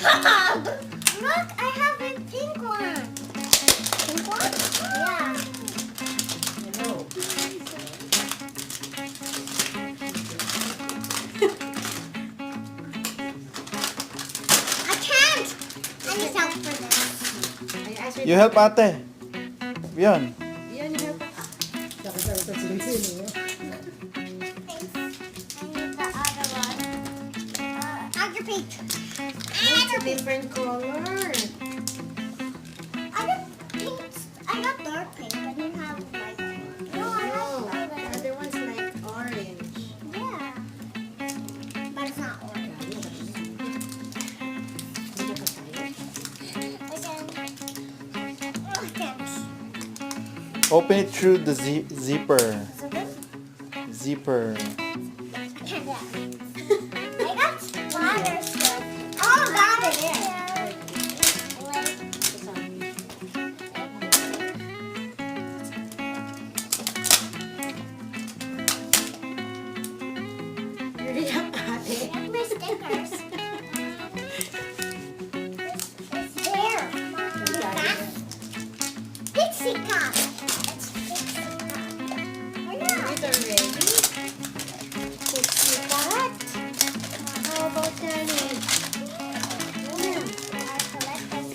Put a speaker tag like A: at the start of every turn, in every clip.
A: Look, I have a pink one. Pink one? Yeah.
B: Hello.
A: I can't. I need help for this.
C: You help ate. Yan.
B: Yan, you help. Sabi-sabi sa sili-sili.
A: Thanks. I need the other one. Other pink.
B: It's a different color.
A: I got pink. I got dark pink. I didn't have light pink. No, I
B: No,
A: have
B: the
A: other.
B: other one's like orange.
A: Yeah. But it's not orange. Again. Oh, thanks.
C: Open it through the zipper.
A: So this?
C: Zipper.
A: I can't do that. I got water stuff. Oh, got it in.
B: Hurry up, ate.
A: Get my stickers. It's there. Pixie cup. It's pixie cup. Oh, yeah.
B: These are ready.
A: Pixie cup.
B: How about Danny?
A: I collect this.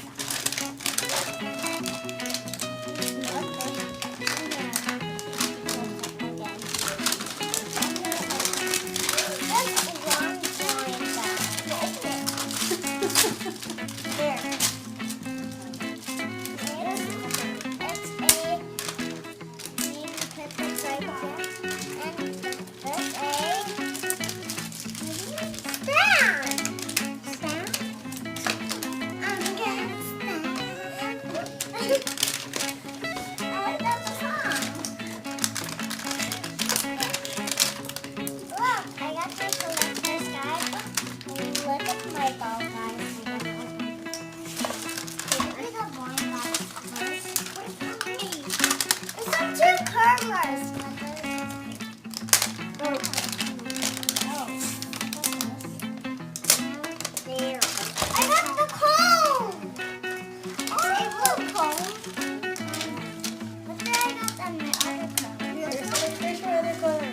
B: There's no other color.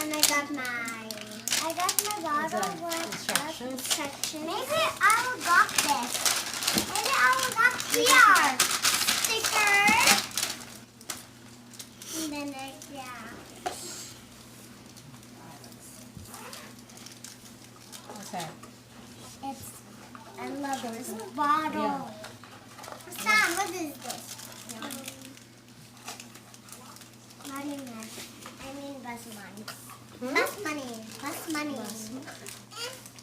A: And I got my bottle with
B: Instructions.
A: section. Maybe I will got this. Maybe I will got PR sticker. And then yeah.
B: What's that?
A: It's another bottle.
B: Yeah.
A: Sam, what is this? Money man. I mean bus money. Bus money. Bus money.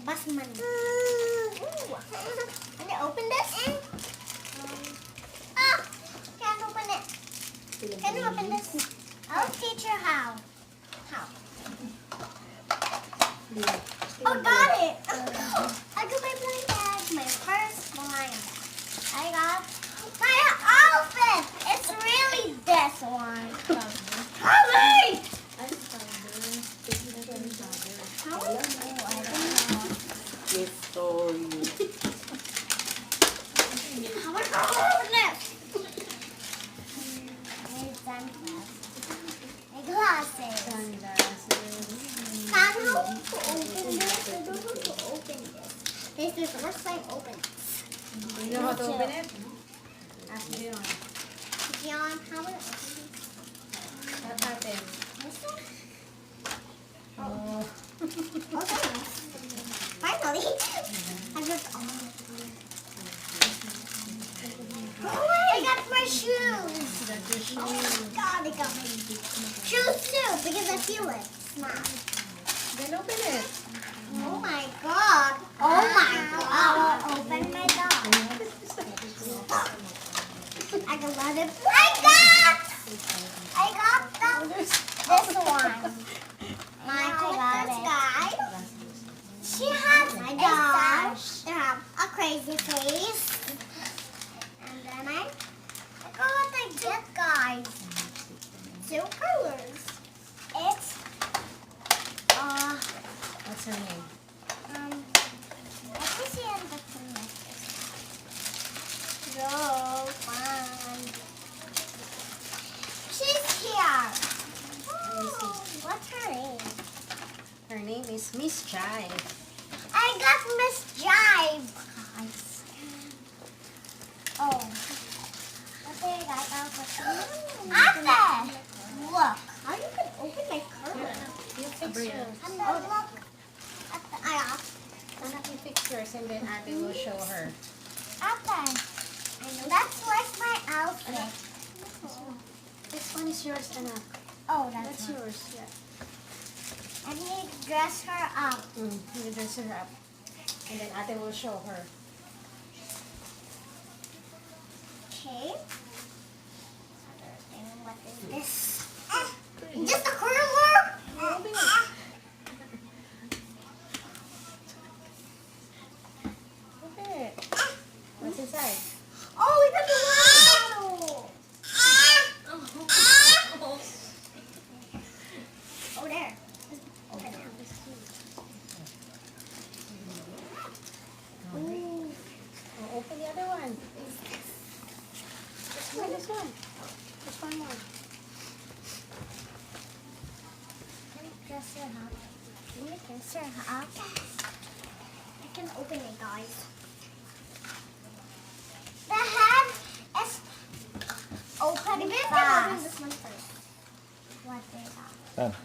A: Bus money. Ooh. Can you open this? Ah! Can't open it. Can you open this? I'll teach you how. How? Oh, got it! I got my blind bag, my first blind. I got my outfit! It's really this one. Hurry! How? Oh, I don't know.
B: Gift for you.
A: How am I gonna open this? My sunglasses. My glasses.
B: Sunglasses.
A: How to open this? I don't know how to open this. This is the first time I open it.
B: You know how to open it? Ask Leon.
A: John, how would I open this?
B: What happened?
A: This one?
B: Oh.
A: Okay. Finally. I just I got my shoes.
B: That's your shoe.
A: Oh my god, I got my shoes too because I feel it. Smile.
B: Then open it.
A: Oh my god. Oh my god. I'll open my door. I can let it. I got this one. My princess guy. She has a dog. They have a crazy
B: What's her name?
A: Let me see on the semester. So fun. She's here. What's her name?
B: Her name is Miss Jai.
A: I got Miss Jive. Guys. Oh. What did I got out of Ate! Look. How you can open my curtain?
B: You fix yours.
A: Oh, look. At the, I got.
B: You fix yours and then Ate will show her.
A: Ate. That's like my outfit.
B: This one is yours, Anak.
A: Oh,
B: That's
A: that's
B: yours. Yeah.
A: I need to dress her up.
B: You dress her up. And then Ate will show her.
A: Okay. And what is this? Just a curler?
B: Open it. Open it. What's inside?
A: Oh, we got the water bottle. Oh, there. Ooh.
B: Oh, open the other one. This one. Just one more.
A: Can I dress her up? Can I dress her up? I can open it, guys. The head is open
B: Maybe I can
A: fast.
B: open this one first.
A: What they got?
C: Done.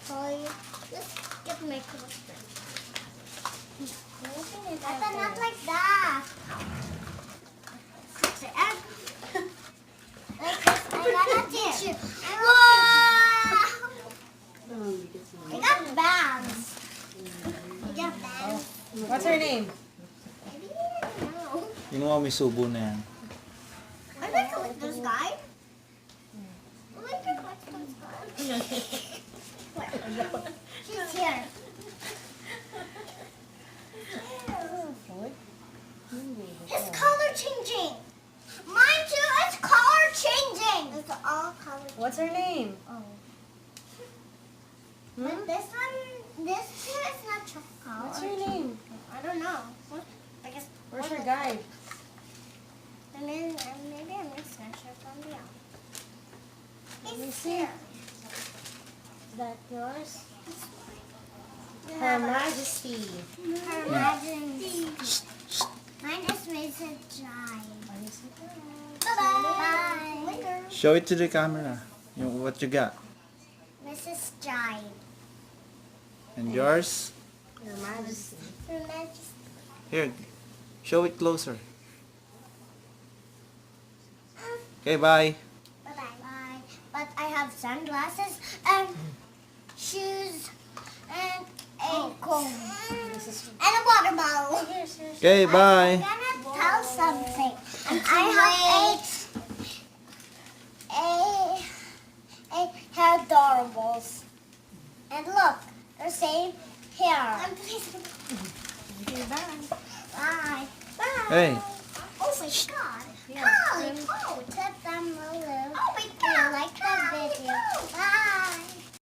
A: So let's get my clothes first.
B: Open it.
A: But not like that. Like this. I gotta teach you. Whoa! I got bags. I got bags.
B: What's her name?
A: Maybe I don't know.
C: Kinuha mo yung subo na yan.
A: I like collector's guide. I like the collector's guide. Where? She's here. It's color changing. Mine too is color changing. It's all color.
B: What's her name?
A: Oh.
B: Hmm?
A: But this one, this too is not chocolate.
B: What's her name?
A: I don't know. What? I guess.
B: Where's her guide?
A: And then maybe I'm gonna snatch her from the out.
B: Let me
A: It's
B: see.
A: here.
B: Is that yours?
A: You
B: Her
A: have
B: Majesty.
A: Her Majesty. Mine is Mrs. Jai. Bye-bye. Later.
C: Show it to the camera. What you got.
A: Mrs. Jai.
C: And yours?
B: Her Majesty.
A: Her Majesty.
C: Here. Show it closer. Okay, bye.
A: Bye-bye. Bye. But I have sunglasses and shoes and a comb.
B: This is
A: And a water bottle.
C: Okay,
A: I'm
C: bye.
A: gonna tell something. I have a hair durables. And look, the same hair.
B: Okay, bye.
A: Bye. Bye.
C: Hey.